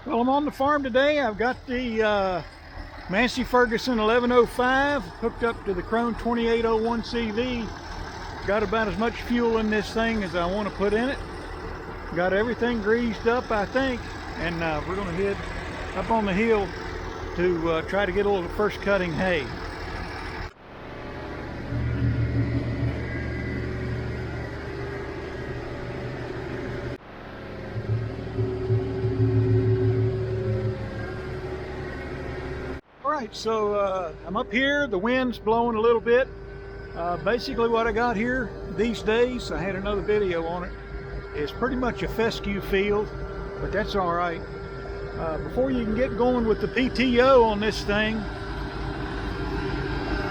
Well, I'm on the farm today. I've got the Massey Ferguson 1105 hooked up to the Krone 2801cv. Got about as much fuel in this thing as I want to put in it. Got everything greased up, I think, and we're going to head up on the hill to try to get a little first cutting hay. Alright, so I'm up here, the wind's blowing a little bit. Basically what I got here these days, I had another video on it, is pretty much a fescue field, but that's alright. Before you can get going with the PTO on this thing,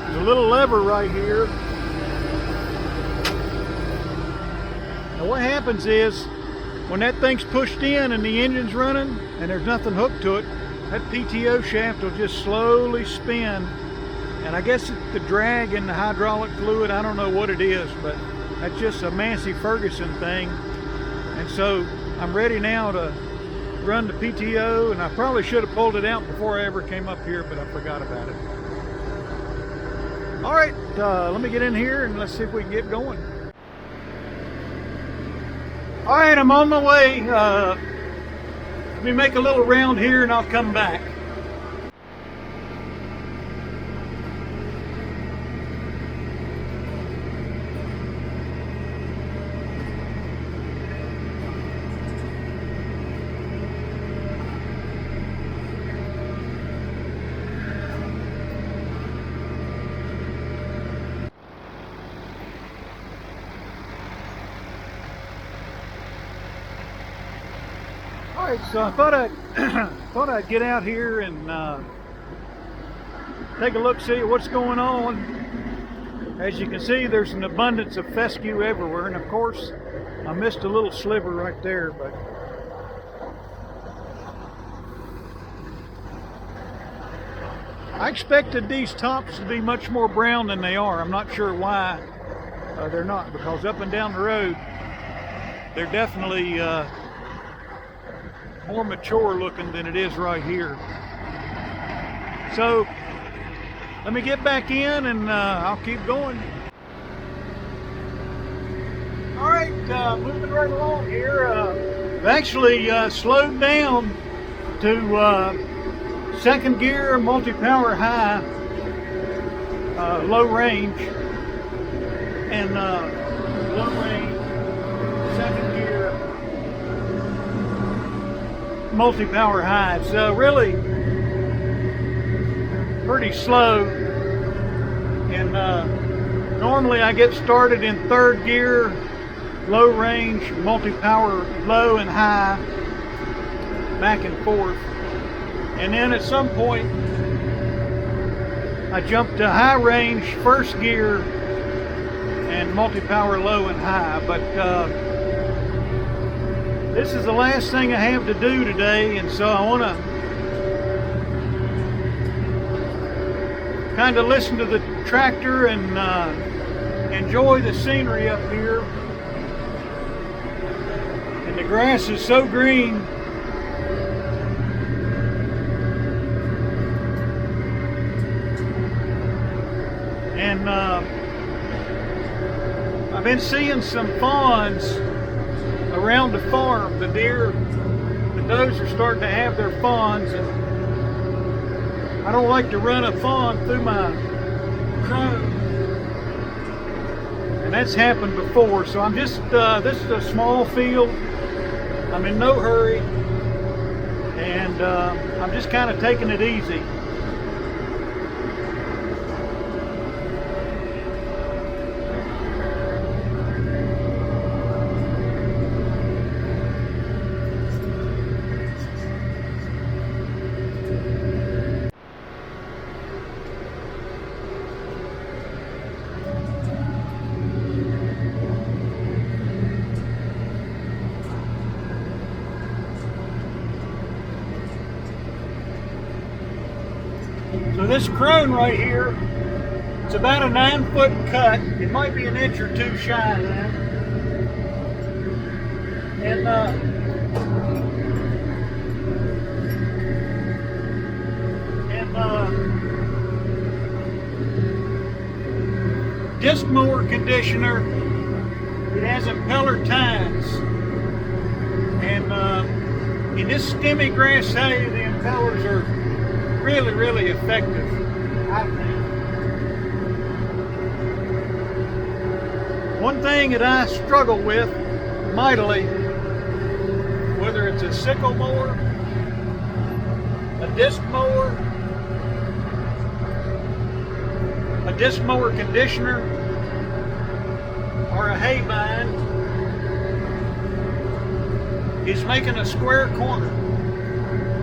there's a little lever right here. Now what happens is, when that thing's pushed in and the engine's running and there's nothing hooked to it, that PTO shaft will just slowly spin, and I guess it's the drag in the hydraulic fluid. I don't know what it is, but that's just a Massey Ferguson thing. And so I'm ready now to run the PTO, and I probably should have pulled it out before I ever came up here, but I forgot about it. All right, let me get in here and let's see if we can get going. All right, I'm on my way. Let me make a little round here and I'll come back. Alright, so I thought I'd get out here and take a look, see what's going on. As you can see, there's an abundance of fescue everywhere, and of course I missed a little sliver right there, but I expected these tops to be much more brown than they are. I'm not sure why they're not, because up and down the road they're definitely more mature looking than it is right here. So let me get back in and I'll keep going. All right, moving right along here. I've actually slowed down to second gear multi-power high, low range, and low range second gear multi-power high. It's really pretty slow, and normally I get started in third gear, low range, multi-power, low and high, back and forth, and then at some point I jump to high range, first gear, and multi-power, low and high. But this is the last thing I have to do today, and so I want to kind of listen to the tractor and enjoy the scenery up here. And the grass is so green. And I've been seeing some fawns around the farm. The deer, the does are starting to have their fawns, and I don't like to run a fawn through my Krone, and that's happened before. So I'm just this is a small field, I'm in no hurry, and I'm just kind of taking it easy. So this Krone right here, it's about a 9-foot cut. It might be an inch or two shy of that. And disc mower conditioner. It has impeller tines. And in this stemmy grass hay, the impellers are really, really effective, I think. One thing that I struggle with mightily, whether it's a sickle mower, a disc mower conditioner, or a hay bind, is making a square corner.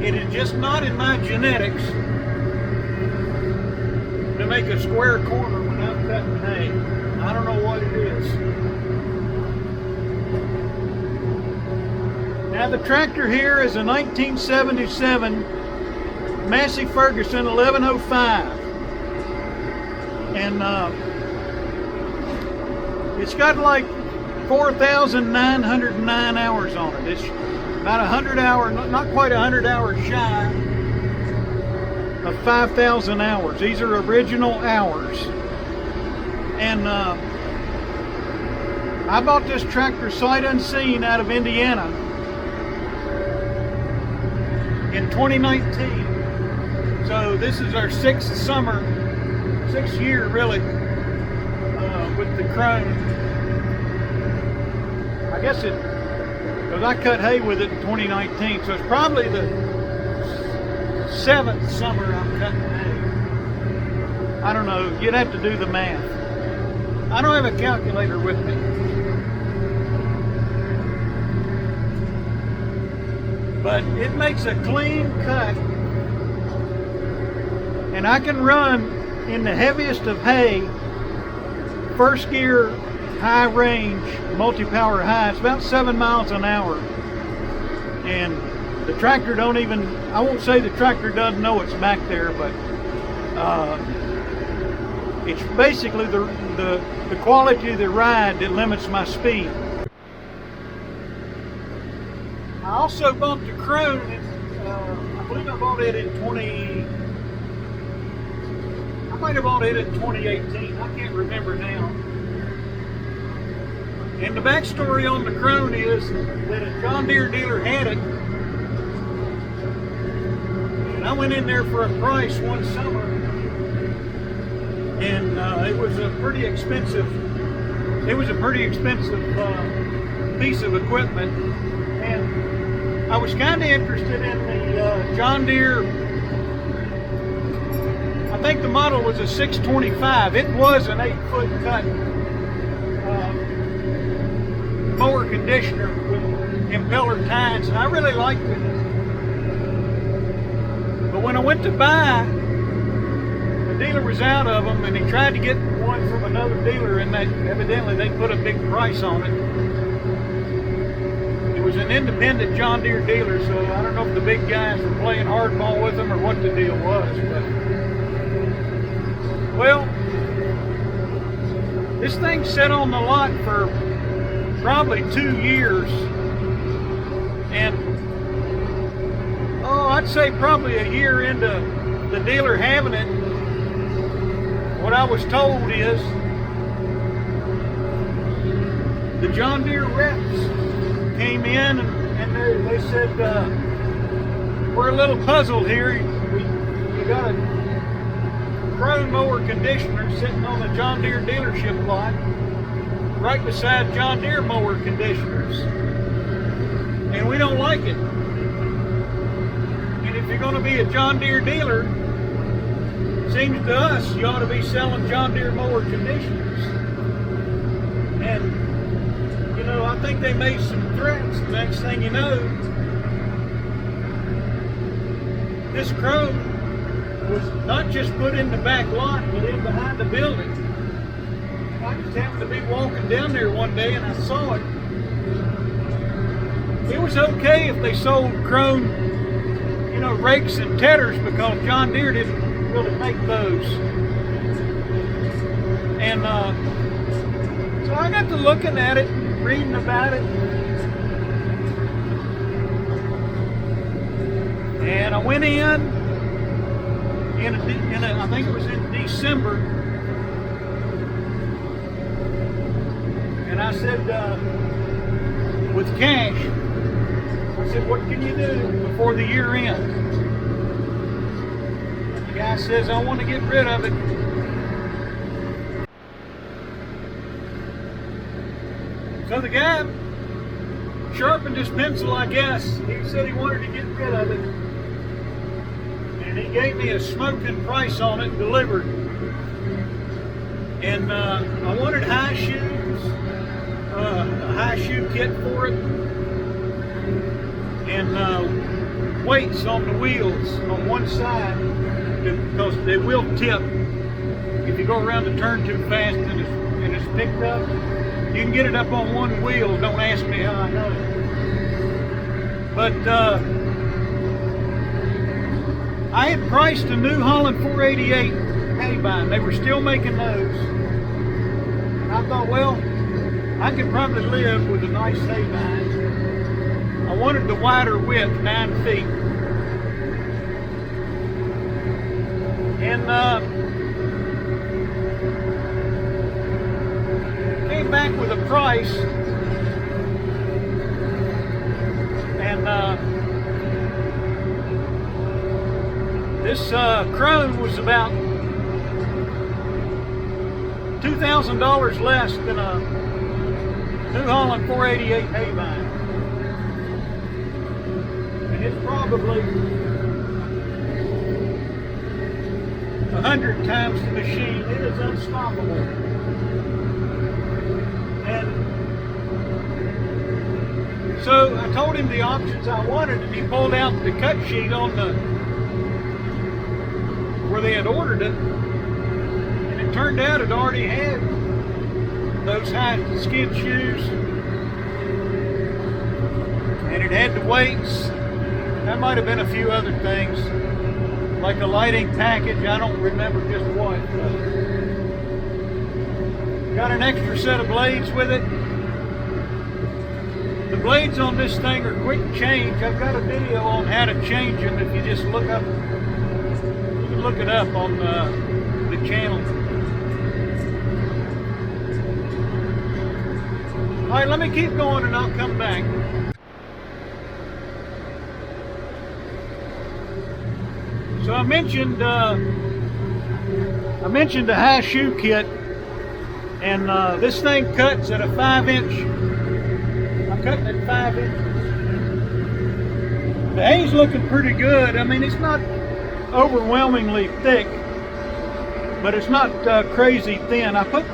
It is just not in my genetics to make a square corner when I'm cutting hay. I don't know what it is. Now the tractor here is a 1977 Massey Ferguson 1105. And it's got like 4,909 hours on it. It's about 100 hours, not quite 100 hours shy of 5,000 hours. These are original hours. And I bought this tractor sight unseen out of Indiana in 2019. So this is our sixth year really, with the Krone. I guess because I cut hay with it in 2019, so it's probably the 7th summer I'm cutting hay. I don't know, you'd have to do the math. I don't have a calculator with me. But it makes a clean cut, and I can run in the heaviest of hay, first gear, high range, multi-power high. It's about 7 miles an hour. And the tractor don't even, I won't say the tractor doesn't know it's back there, but it's basically the quality of the ride that limits my speed. I also bought the Krone, I believe I bought it in 2018. I can't remember now. And the backstory on the Krone is that a John Deere dealer had it. And I went in there for a price one summer. And it was a pretty expensive piece of equipment. And I was kind of interested in the John Deere. I think the model was a 625. It was an 8-foot cut mower conditioner with impeller tines, and I really liked it. But when I went to buy, the dealer was out of them, and he tried to get one from another dealer, and evidently they put a big price on it. It was an independent John Deere dealer, so I don't know if the big guys were playing hardball with them or what the deal was. But well, this thing sat on the lot for probably 2 years, and I'd say probably a year into the dealer having it, what I was told is the John Deere reps came in and they said, we're a little puzzled here. You got a Krone mower conditioner sitting on the John Deere dealership lot right beside John Deere mower conditioners, and we don't like it. And if you're going to be a John Deere dealer, it seems to us you ought to be selling John Deere mower conditioners. And you know, I think they made some threats. The next thing you know, this Krone was not just put in the back lot, but in behind the building. I just happened to be walking down there one day and I saw it. It was okay if they sold Krone, you know, rakes and tedders, because John Deere didn't really make those. And so I got to looking at it, reading about it, and I went in I think it was in December, And I said, with cash, I said, what can you do before the year ends? The guy says, I want to get rid of it. So the guy sharpened his pencil, I guess. He said he wanted to get rid of it. And he gave me a smoking price on it delivered. And I wanted high shoes, a high shoe kit for it, and weights on the wheels on one side, because they will tip if you go around the turn too fast and it's picked up. You can get it up on one wheel. Don't ask me how I know. But I had priced a New Holland 488 hay-bine. They were still making those. And I thought, well, I could probably live with a nice hay-bine. I wanted the wider width, 9 feet. And came back with a price. And this Krone was about $2,000 less than a New Holland 488 hay-bine. And it's probably 100 times the machine. It is unstoppable. And so I told him the options I wanted, and he pulled out the cut sheet on the where they had ordered it, and it turned out it already had those high skid shoes, and it had the weights. That might have been a few other things, like a lighting package. I don't remember just what. Got an extra set of blades with it. The blades on this thing are quick change. I've got a video on how to change them if you just look up. You can look it up on the channel. All right, let me keep going and I'll come back. So I mentioned the high shoe kit, and this thing cuts at a 5-inch. I'm cutting at 5 inches. The hay's looking pretty good. I mean, it's not overwhelmingly thick, but it's not crazy thin. I put,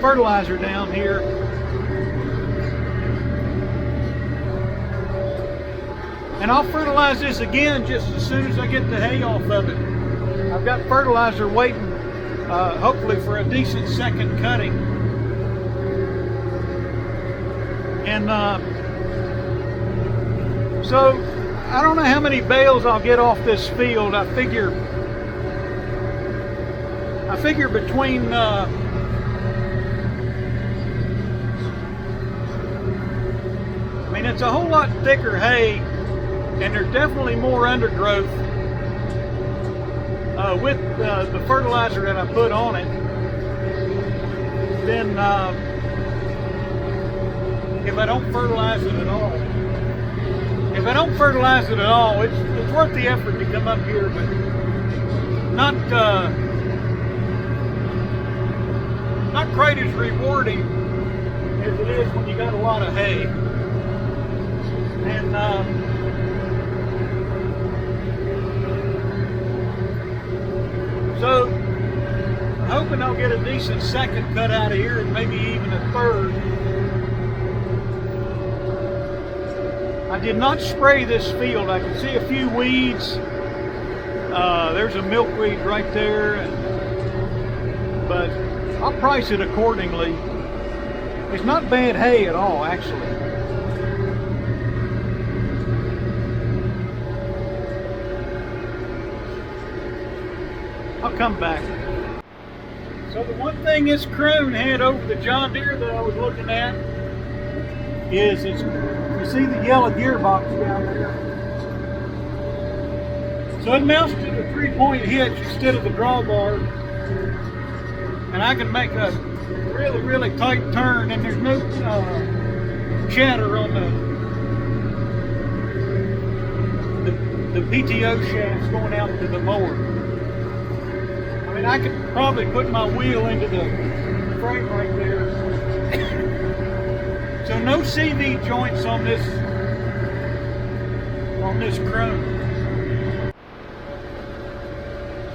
fertilizer down here. And I'll fertilize this again just as soon as I get the hay off of it. I've got fertilizer waiting, hopefully for a decent second cutting. And so I don't know how many bales I'll get off this field. I figure between I mean, it's a whole lot thicker hay, and there's definitely more undergrowth with the fertilizer that I put on it than if I don't fertilize it at all. If I don't fertilize it at all, it's worth the effort to come up here, but not quite as rewarding as it is when you got a lot of hay. And so I'm hoping I'll get a decent second cut out of here, and maybe even a third. I did not spray this field. I can see a few weeds. There's a milkweed right there, but I'll price it accordingly. It's not bad hay at all, actually. I'll come back. So the one thing this Krone had over the John Deere that I was looking at is you see the yellow gearbox down there. So it mounts to the 3-point hitch instead of the drawbar, and I can make a really, really tight turn, and there's no chatter on the PTO shafts going out to the mower. I mean, I could probably put my wheel into the frame right there. So no CV joints on this Krone.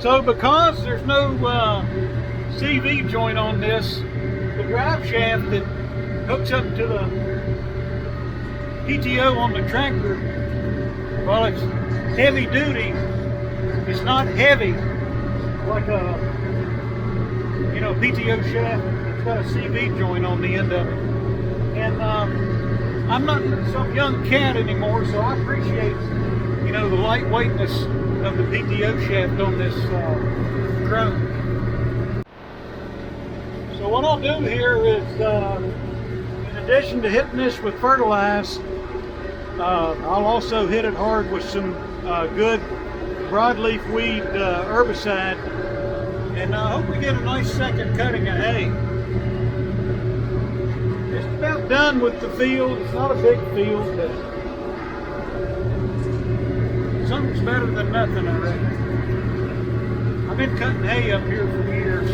So because there's no CV joint on this, the drive shaft that hooks up to the PTO on the tractor, well, it's heavy duty. It's not heavy like a PTO shaft that's got a CV joint on the end of it. And I'm not some young cat anymore, so I appreciate the lightweightness of the PTO shaft on this Krone. So what I'll do here is, in addition to hitting this with fertilize, I'll also hit it hard with some good broadleaf weed herbicide, and I hope we get a nice second cutting of hay. It's about done with the field. It's not a big field, but something's better than nothing, I reckon. I've been cutting hay up here for years.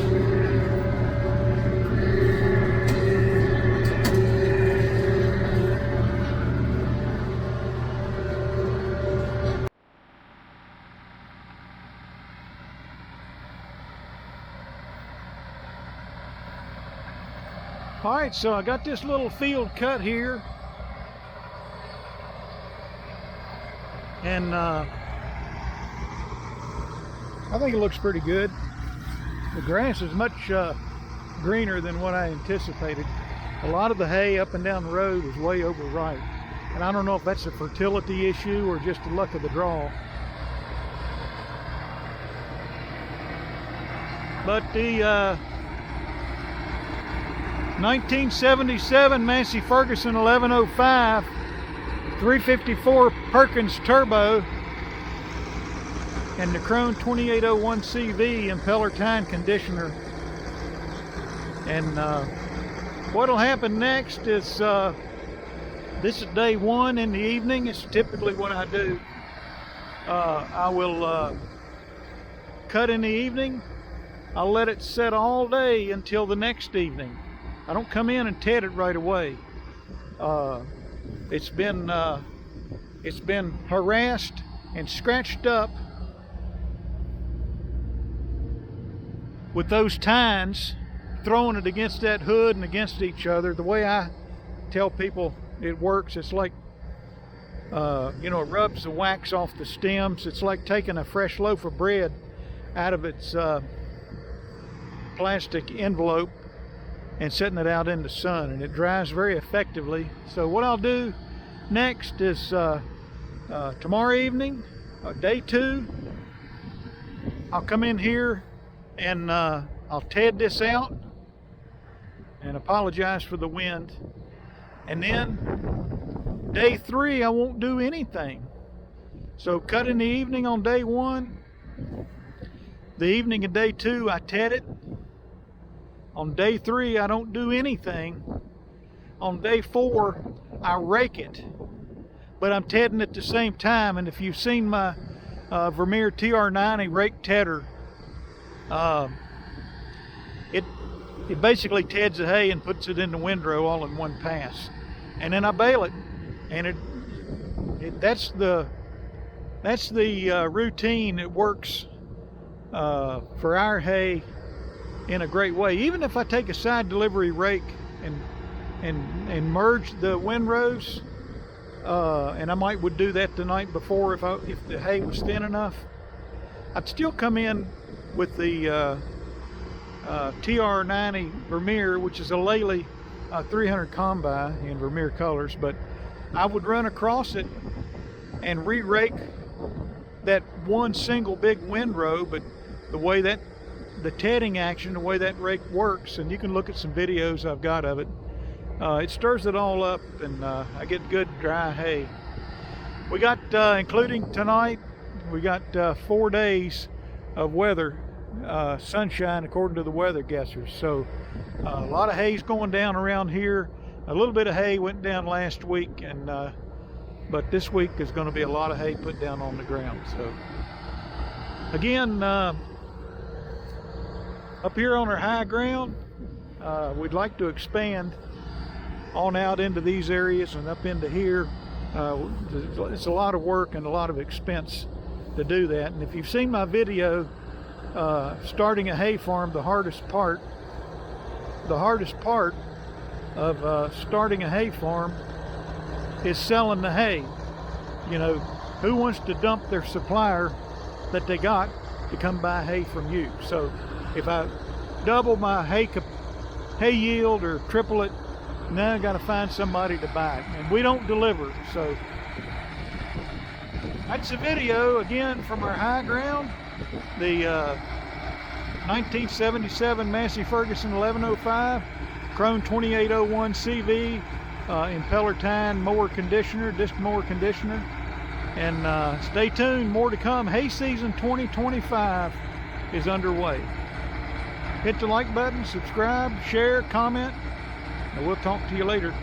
All right, so I got this little field cut here, and I think it looks pretty good. The grass is much greener than what I anticipated. A lot of the hay up and down the road is way overripe, and I don't know if that's a fertility issue or just the luck of the draw. But the 1977 Massey Ferguson 1105 354 Perkins turbo and the Krone 2801cv impeller Tine conditioner. And what'll happen next is this is day one in the evening. It's typically what I do. I will cut in the evening. I'll let it set all day until the next evening. I don't come in and ted it right away. It's been harassed and scratched up with those tines, throwing it against that hood and against each other. The way I tell people it works, it's like it rubs the wax off the stems. It's like taking a fresh loaf of bread out of its plastic envelope and setting it out in the sun, and it dries very effectively. So what I'll do next is tomorrow evening, day two, I'll come in here and I'll ted this out and apologize for the wind, and then day three I won't do anything. So cut in the evening on day one, the evening of day two I ted it. On day three, I don't do anything. On day four, I rake it. But I'm tedding at the same time. And if you've seen my Vermeer TR90 rake tedder, it basically teds the hay and puts it in the windrow all in one pass. And then I bale it. And that's the routine that works for our hay in a great way. Even if I take a side delivery rake and merge the windrows, and I would do that the night before if the hay was thin enough, I'd still come in with the TR90 Vermeer, which is a Lely 300 combi in Vermeer colors, but I would run across it and re-rake that one single big windrow. But the way that the tedding action, the way that rake works, and you can look at some videos I've got of it, it stirs it all up, and I get good dry hay. We got, including tonight, we got 4 days of weather sunshine according to the weather guessers. So a lot of hay's going down around here. A little bit of hay went down last week, and but this week is going to be a lot of hay put down on the ground. So again, up here on our high ground, we'd like to expand on out into these areas and up into here. It's a lot of work and a lot of expense to do that. And if you've seen my video starting a hay farm, the hardest part of starting a hay farm is selling the hay. You know, who wants to dump their supplier that they got to come buy hay from you? So if I double my hay yield or triple it, now I got to find somebody to buy it, and we don't deliver. So that's a video again from our high ground, the 1977 Massey Ferguson 1105 Krone 2801cv Impeller Tine mower conditioner, disc mower conditioner. And stay tuned, more to come. Hay season 2025 is underway. Hit the like button, subscribe, share, comment, and we'll talk to you later.